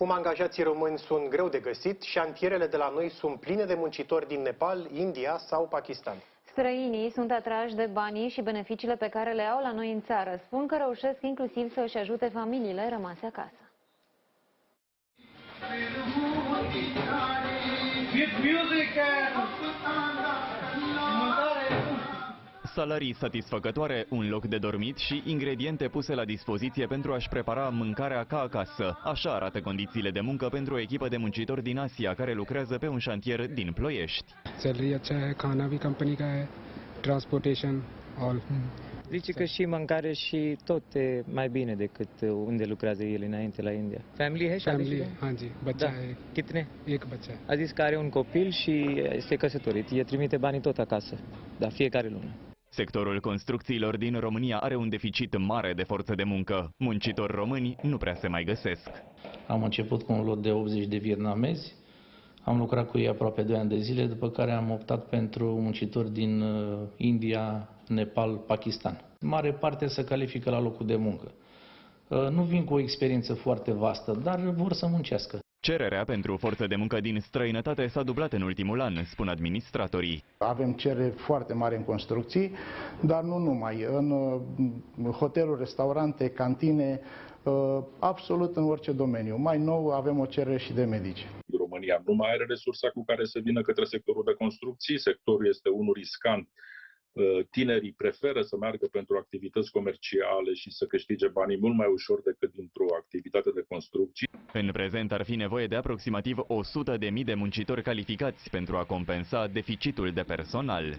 Cum angajații români sunt greu de găsit, șantierele de la noi sunt pline de muncitori din Nepal, India sau Pakistan. Străinii sunt atrași de banii și beneficiile pe care le au la noi în țară. Spun că reușesc inclusiv să își ajute familiile rămase acasă. Salarii satisfăcătoare, un loc de dormit și ingrediente puse la dispoziție pentru a-și prepara mâncarea ca acasă. Așa arată condițiile de muncă pentru o echipă de muncitori din Asia care lucrează pe un șantier din Ploiești. Salary अच्छा है, खाना भी कंपनी का है, transportation, all. Zice că și mâncare și tot e mai bine decât unde lucrează el înainte la India. Family hai? Family, हाँ जी, बच्चा है, Kitne? एक बच्चा है. A zis că are un copil și este căsătorit. El trimite banii tot acasă, dar fiecare lună. Sectorul construcțiilor din România are un deficit mare de forță de muncă. Muncitori români nu prea se mai găsesc. Am început cu un lot de 80 de vietnamezi, am lucrat cu ei aproape 2 ani de zile, după care am optat pentru muncitori din India, Nepal, Pakistan. Mare parte se califică la locul de muncă. Nu vin cu o experiență foarte vastă, dar vor să muncească. Cererea pentru forță de muncă din străinătate s-a dublat în ultimul an, spun administratorii. Avem cerere foarte mare în construcții, dar nu numai. În hoteluri, restaurante, cantine, absolut în orice domeniu. Mai nou avem o cerere și de medici. România nu mai are resursa cu care să vină către sectorul de construcții. Sectorul este unul riscant. Tinerii preferă să meargă pentru activități comerciale și să câștige banii mult mai ușor decât dintr-o activitate de construcții. În prezent ar fi nevoie de aproximativ 100.000 de muncitori calificați pentru a compensa deficitul de personal.